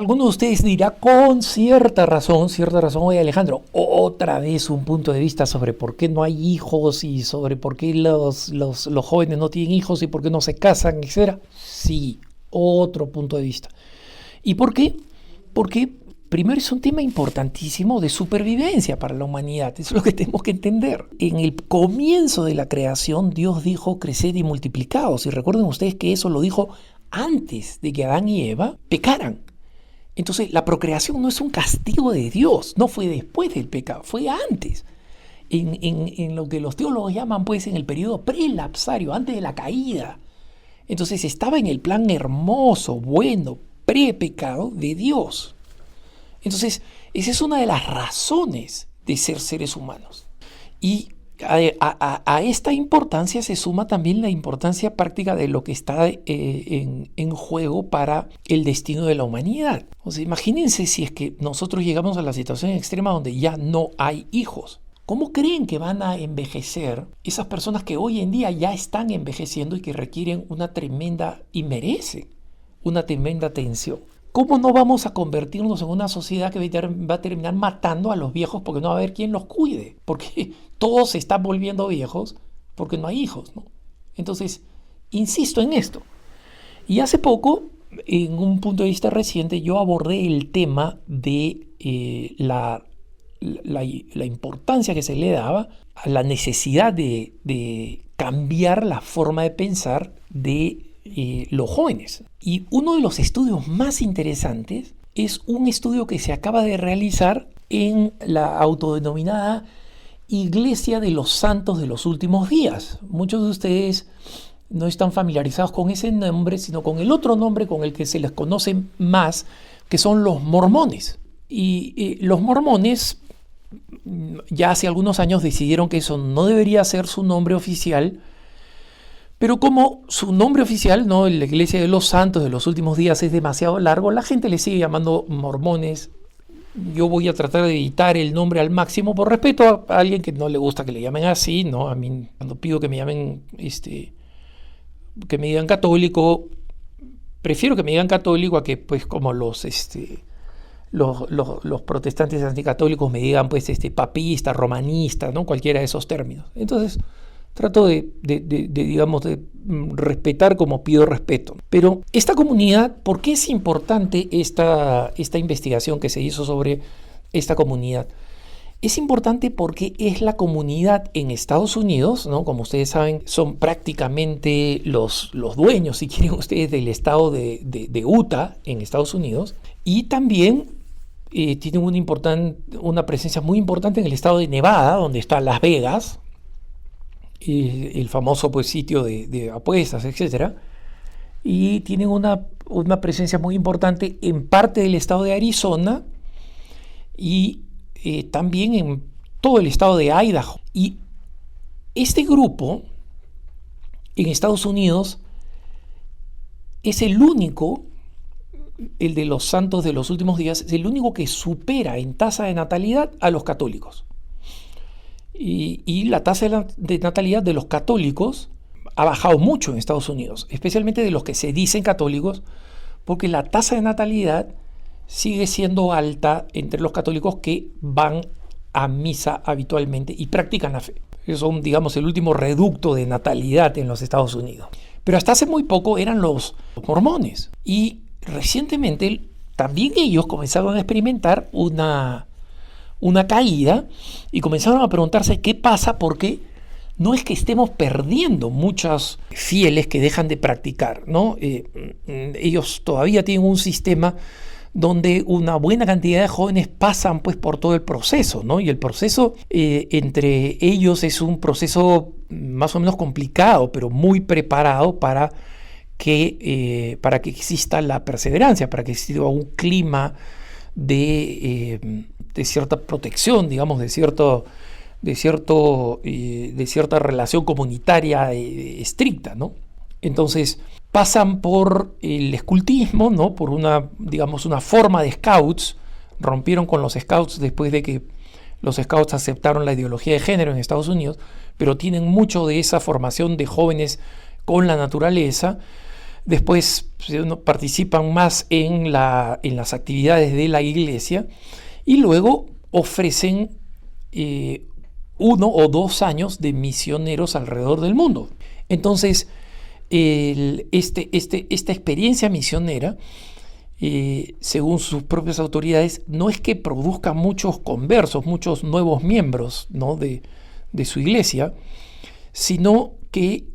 Algunos de ustedes dirá con cierta razón, oye Alejandro, otra vez un punto de vista sobre por qué no hay hijos y sobre por qué los jóvenes no tienen hijos y por qué no se casan, etcétera. Sí, otro punto de vista. ¿Y por qué? Porque primero es un tema importantísimo de supervivencia para la humanidad. Eso es lo que tenemos que entender. En el comienzo de la creación, Dios dijo creced y multiplicaos. Y recuerden ustedes que eso lo dijo antes de que Adán y Eva pecaran. Entonces, la procreación no es un castigo de Dios, no fue después del pecado, fue antes. En lo que los teólogos llaman, pues, en el periodo prelapsario, antes de la caída. Entonces, estaba en el plan hermoso, bueno, pre-pecado de Dios. Entonces, esa es una de las razones de ser seres humanos. Y a esta importancia se suma también la importancia práctica de lo que está en juego para el destino de la humanidad. O sea, imagínense si es que nosotros llegamos a la situación extrema donde ya no hay hijos. ¿Cómo creen que van a envejecer esas personas que hoy en día ya están envejeciendo y que requieren una tremenda y merecen una tremenda atención? ¿Cómo no vamos a convertirnos en una sociedad que va a terminar matando a los viejos porque no va a haber quien los cuide? Porque todos se están volviendo viejos porque no hay hijos, ¿no? Entonces, insisto en esto. Y hace poco, en un punto de vista reciente, yo abordé el tema de la importancia que se le daba a la necesidad de cambiar la forma de pensar de los jóvenes. Y uno de los estudios más interesantes es un estudio que se acaba de realizar en la autodenominada Iglesia de los Santos de los Últimos Días. Muchos de ustedes no están familiarizados con ese nombre, sino con el otro nombre con el que se les conoce más, que son los mormones. Y los mormones ya hace algunos años decidieron que eso no debería ser su nombre oficial, pero como su nombre oficial, ¿no?, la Iglesia de los Santos de los Últimos Días, es demasiado largo, la gente le sigue llamando mormones. Yo voy a tratar de editar el nombre al máximo por respeto a alguien que no le gusta que le llamen así, ¿no? A mí, cuando pido que me llamen, que me digan católico, prefiero que me digan católico a que, pues, como los protestantes anticatólicos me digan, pues, papista, romanista, ¿no? Cualquiera de esos términos. Entonces, trato digamos, de respetar como pido respeto. Pero esta comunidad, ¿por qué es importante esta investigación que se hizo sobre esta comunidad? Es importante porque es la comunidad en Estados Unidos, ¿no? Como ustedes saben, son prácticamente los dueños, si quieren ustedes, del estado de Utah en Estados Unidos. Y también tienen una presencia muy importante en el estado de Nevada, donde está Las Vegas, el famoso, pues, sitio de apuestas, etc. Y tienen una presencia muy importante en parte del estado de Arizona y también en todo el estado de Idaho. Y este grupo en Estados Unidos es el único, el de los santos de los últimos días, es el único que supera en tasa de natalidad a los católicos. Y la tasa de natalidad de los católicos ha bajado mucho en Estados Unidos, especialmente de los que se dicen católicos, porque la tasa de natalidad sigue siendo alta entre los católicos que van a misa habitualmente y practican la fe. Son, digamos, el último reducto de natalidad en los Estados Unidos. Pero hasta hace muy poco eran los mormones. Y recientemente también ellos comenzaron a experimentar una caída y comenzaron a preguntarse qué pasa, porque no es que estemos perdiendo muchos fieles que dejan de practicar, ¿no? Ellos todavía tienen un sistema donde una buena cantidad de jóvenes pasan, pues, por todo el proceso, ¿no? Y el proceso entre ellos es un proceso más o menos complicado, pero muy preparado para que exista la perseverancia, para que exista un clima de cierta protección, digamos, de cierta relación comunitaria estricta, ¿no? Entonces pasan por el escultismo, ¿no? Por una forma de scouts. Rompieron con los scouts después de que los scouts aceptaron la ideología de género en Estados Unidos, pero tienen mucho de esa formación de jóvenes con la naturaleza. después participan más en las actividades de la iglesia y luego ofrecen 1 o 2 años de misioneros alrededor del mundo. Entonces, esta experiencia misionera, según sus propias autoridades, no es que produzca muchos conversos, muchos nuevos miembros, ¿no?, de su iglesia, sino que,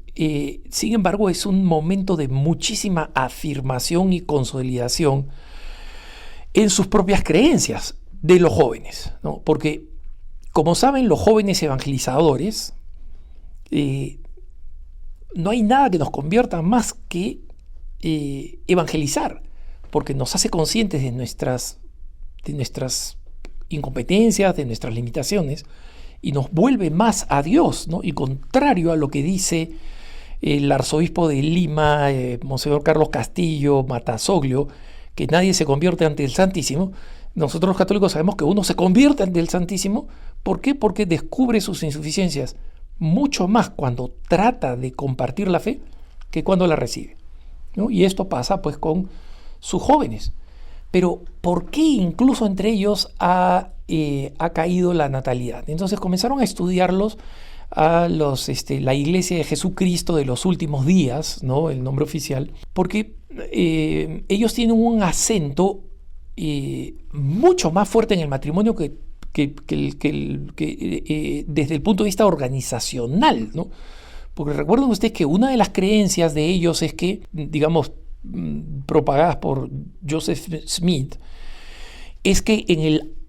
sin embargo, es un momento de muchísima afirmación y consolidación en sus propias creencias de los jóvenes, ¿no? Porque, como saben, los jóvenes evangelizadores, no hay nada que nos convierta más que evangelizar, porque nos hace conscientes de nuestras incompetencias, de nuestras limitaciones, y nos vuelve más a Dios, ¿no? Y contrario a lo que dice el arzobispo de Lima, Monseñor Carlos Castillo Matasoglio, que nadie se convierte ante el Santísimo, nosotros los católicos sabemos que uno se convierte ante el Santísimo. ¿Por qué? Porque descubre sus insuficiencias mucho más cuando trata de compartir la fe que cuando la recibe, ¿no? Y esto pasa pues con sus jóvenes. Pero ¿por qué incluso entre ellos ha caído la natalidad? Entonces comenzaron a estudiarlos a la Iglesia de Jesucristo de los Últimos Días, ¿no?, el nombre oficial, porque ellos tienen un acento mucho más fuerte en el matrimonio que desde el punto de vista organizacional, ¿no? Porque recuerden ustedes que una de las creencias de ellos es que, digamos, propagadas por Joseph Smith, es que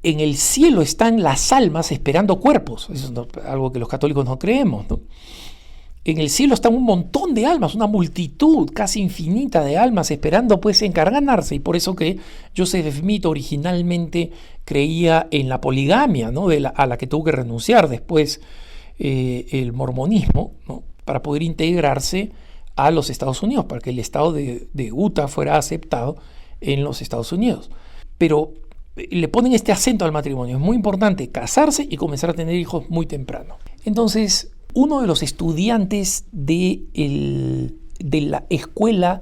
en el cielo están las almas esperando cuerpos. Eso es algo que los católicos no creemos, ¿no? En el cielo están un montón de almas, una multitud casi infinita de almas esperando pues encarnarse, y por eso que Joseph Smith originalmente creía en la poligamia, ¿no?, a la que tuvo que renunciar después el mormonismo, ¿no?, para poder integrarse a los Estados Unidos, para que el estado de Utah fuera aceptado en los Estados Unidos. Pero le ponen este acento al matrimonio. Es muy importante casarse y comenzar a tener hijos muy temprano. Entonces, uno de los estudiantes de la Escuela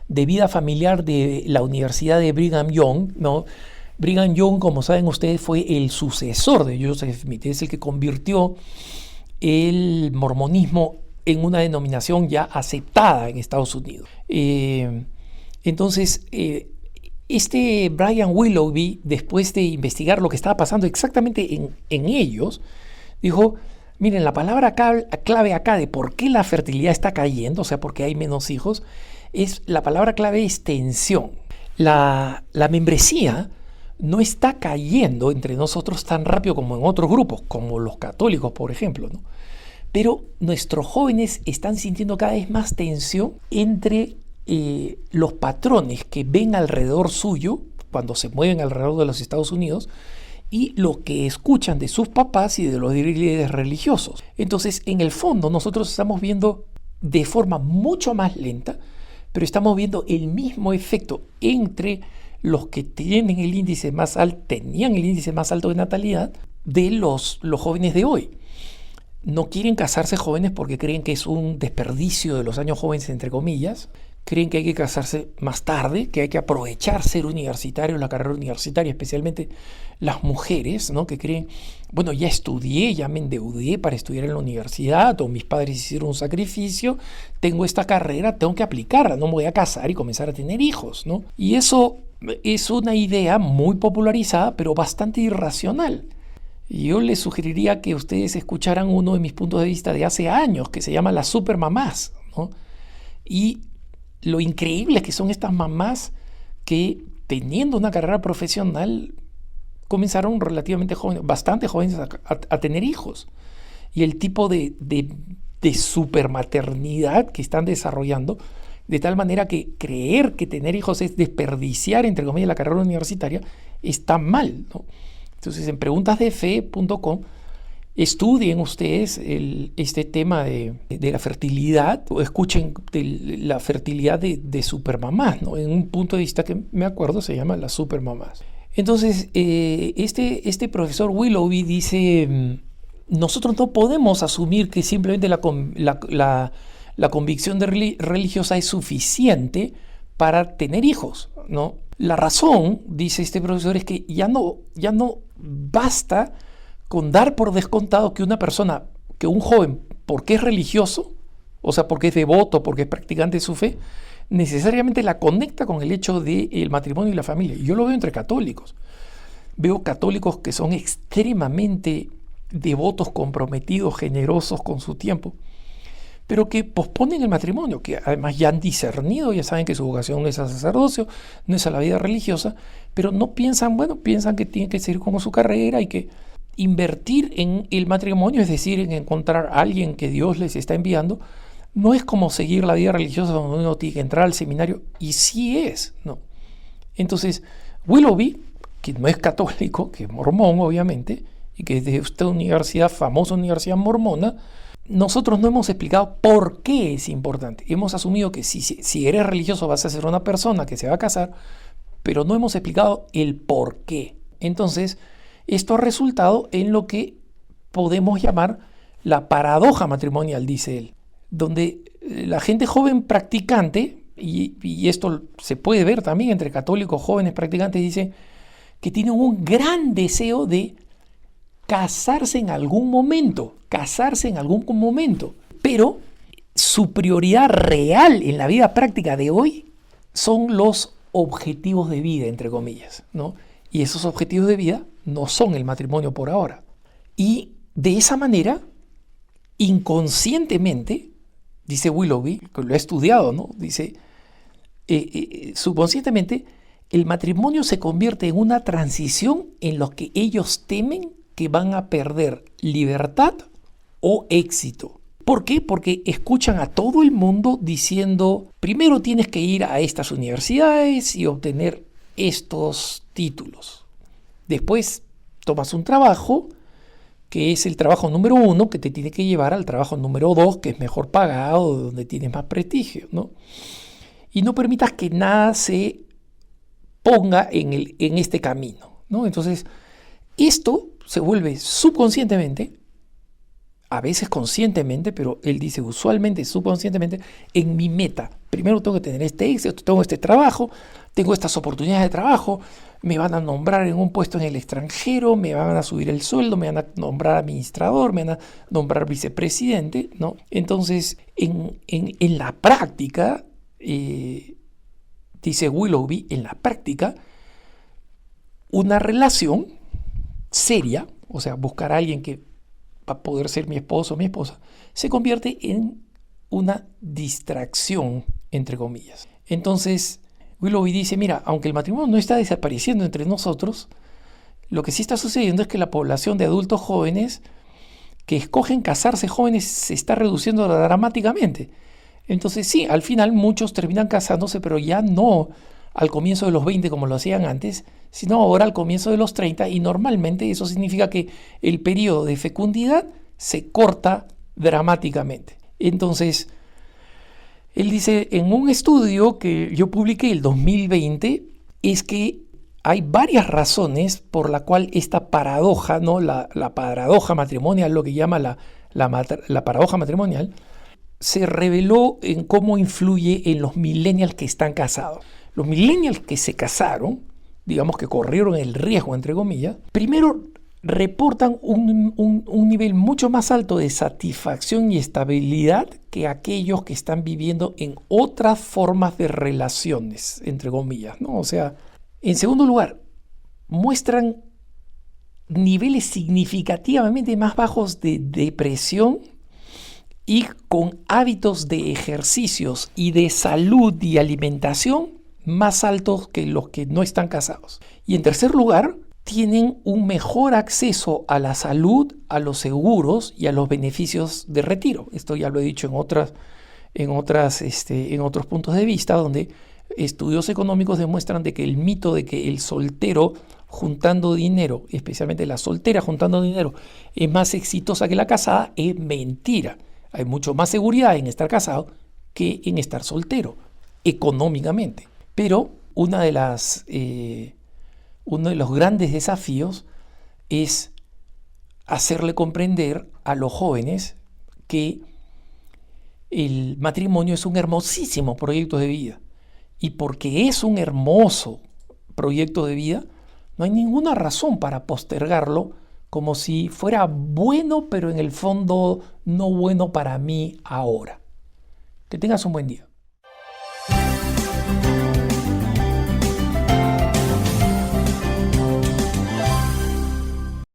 de Vida Familiar de la Universidad de Brigham Young, ¿no? Brigham Young, como saben ustedes, fue el sucesor de Joseph Smith, es el que convirtió el mormonismo en una denominación ya aceptada en Estados Unidos. Entonces, este Brian Willoughby, después de investigar lo que estaba pasando exactamente en ellos, dijo: miren, la palabra clave acá de por qué la fertilidad está cayendo, o sea, por qué hay menos hijos, la palabra clave es tensión. La membresía no está cayendo entre nosotros tan rápido como en otros grupos, como los católicos, por ejemplo, ¿no? Pero nuestros jóvenes están sintiendo cada vez más tensión entre los patrones que ven alrededor suyo cuando se mueven alrededor de los Estados Unidos y lo que escuchan de sus papás y de los líderes religiosos. Entonces, en el fondo, nosotros estamos viendo de forma mucho más lenta, pero estamos viendo el mismo efecto entre los que tenían el índice más alto de natalidad de los jóvenes de hoy. No quieren casarse jóvenes porque creen que es un desperdicio de los años jóvenes, entre comillas. Creen que hay que casarse más tarde, que hay que aprovechar ser universitario, la carrera universitaria, especialmente las mujeres, ¿no?, que creen, bueno, ya estudié, ya me endeudé para estudiar en la universidad, o mis padres hicieron un sacrificio, tengo esta carrera, tengo que aplicarla, no me voy a casar y comenzar a tener hijos, ¿no? Y eso es una idea muy popularizada, pero bastante irracional. Yo les sugeriría que ustedes escucharan uno de mis puntos de vista de hace años, que se llama las supermamás, ¿no? Y lo increíble que son estas mamás que, teniendo una carrera profesional, comenzaron relativamente jóvenes, bastante jóvenes, a tener hijos. Y el tipo de supermaternidad que están desarrollando, de tal manera que creer que tener hijos es desperdiciar, entre comillas, la carrera universitaria, está mal, ¿no? Entonces, en preguntasdefe.com estudien ustedes este tema de la fertilidad, o escuchen la fertilidad de supermamás, ¿no? En un punto de vista que me acuerdo se llama las supermamás. Entonces, este profesor Willoughby dice: nosotros no podemos asumir que simplemente la la convicción religiosa es suficiente para tener hijos, ¿no? La razón, dice este profesor, es que ya no basta con dar por descontado que una persona, que un joven, porque es religioso, o sea, porque es devoto, porque es practicante de su fe, necesariamente la conecta con el hecho del matrimonio y la familia. Y yo lo veo entre católicos. Veo católicos que son extremadamente devotos, comprometidos, generosos con su tiempo, pero que posponen el matrimonio, que además ya han discernido, ya saben que su vocación no es al sacerdocio, no es a la vida religiosa, pero no piensan, piensan que tienen que seguir como su carrera y que invertir en el matrimonio, es decir, en encontrar a alguien que Dios les está enviando, no es como seguir la vida religiosa donde uno tiene que entrar al seminario, y sí es, ¿no? Entonces, Willoughby, que no es católico, que es mormón obviamente, y que es de esta universidad, famosa universidad mormona, nosotros no hemos explicado por qué es importante. Hemos asumido que si eres religioso vas a ser una persona que se va a casar, pero no hemos explicado el por qué. Entonces, esto ha resultado en lo que podemos llamar la paradoja matrimonial, dice él, donde la gente joven practicante, y esto se puede ver también entre católicos jóvenes practicantes, dice que tienen un gran deseo de casarse en algún momento, pero su prioridad real en la vida práctica de hoy son los objetivos de vida, entre comillas, ¿no? Y esos objetivos de vida no son el matrimonio por ahora. Y de esa manera, inconscientemente, dice Willoughby, que lo ha estudiado, ¿no? Dice, subconscientemente, el matrimonio se convierte en una transición en lo que ellos temen que van a perder libertad o éxito. ¿Por qué? Porque escuchan a todo el mundo diciendo, primero tienes que ir a estas universidades y obtener estos títulos. Después tomas un trabajo, que es el trabajo número 1, que te tiene que llevar al trabajo número 2, que es mejor pagado, donde tienes más prestigio, ¿no? Y no permitas que nada se ponga en este camino, ¿no? Entonces, esto se vuelve subconscientemente, a veces conscientemente, pero él dice usualmente subconscientemente, en mi meta. Primero tengo que tener este éxito, tengo este trabajo, tengo estas oportunidades de trabajo, me van a nombrar en un puesto en el extranjero, me van a subir el sueldo, me van a nombrar administrador, me van a nombrar vicepresidente, ¿no? Entonces, en la práctica, dice Willoughby, en la práctica, una relación seria, o sea, buscar a alguien que va a poder ser mi esposo o mi esposa, se convierte en una distracción, entre comillas. Entonces, Willoughby dice, mira, aunque el matrimonio no está desapareciendo entre nosotros, lo que sí está sucediendo es que la población de adultos jóvenes que escogen casarse jóvenes se está reduciendo dramáticamente. Entonces sí, al final muchos terminan casándose, pero ya no al comienzo de los 20 como lo hacían antes, sino ahora al comienzo de los 30, y normalmente eso significa que el periodo de fecundidad se corta dramáticamente. Entonces, él dice, en un estudio que yo publiqué el 2020, es que hay varias razones por la cual esta paradoja, ¿no? la paradoja matrimonial, lo que llama la paradoja matrimonial, se reveló en cómo influye en los millennials que están casados. Los millennials que se casaron, digamos que corrieron el riesgo, entre comillas, primero reportan un nivel mucho más alto de satisfacción y estabilidad que aquellos que están viviendo en otras formas de relaciones, entre comillas, ¿no? O sea, en segundo lugar, muestran niveles significativamente más bajos de depresión y con hábitos de ejercicios y de salud y alimentación más altos que los que no están casados. Y en tercer lugar, tienen un mejor acceso a la salud, a los seguros y a los beneficios de retiro. Esto ya lo he dicho en otros puntos de vista, donde estudios económicos demuestran de que el mito de que el soltero juntando dinero, especialmente la soltera juntando dinero, es más exitosa que la casada, es mentira. Hay mucho más seguridad en estar casado que en estar soltero, económicamente. Pero uno de los grandes desafíos es hacerle comprender a los jóvenes que el matrimonio es un hermosísimo proyecto de vida. Y porque es un hermoso proyecto de vida, no hay ninguna razón para postergarlo como si fuera bueno, pero en el fondo no bueno para mí ahora. Que tengas un buen día.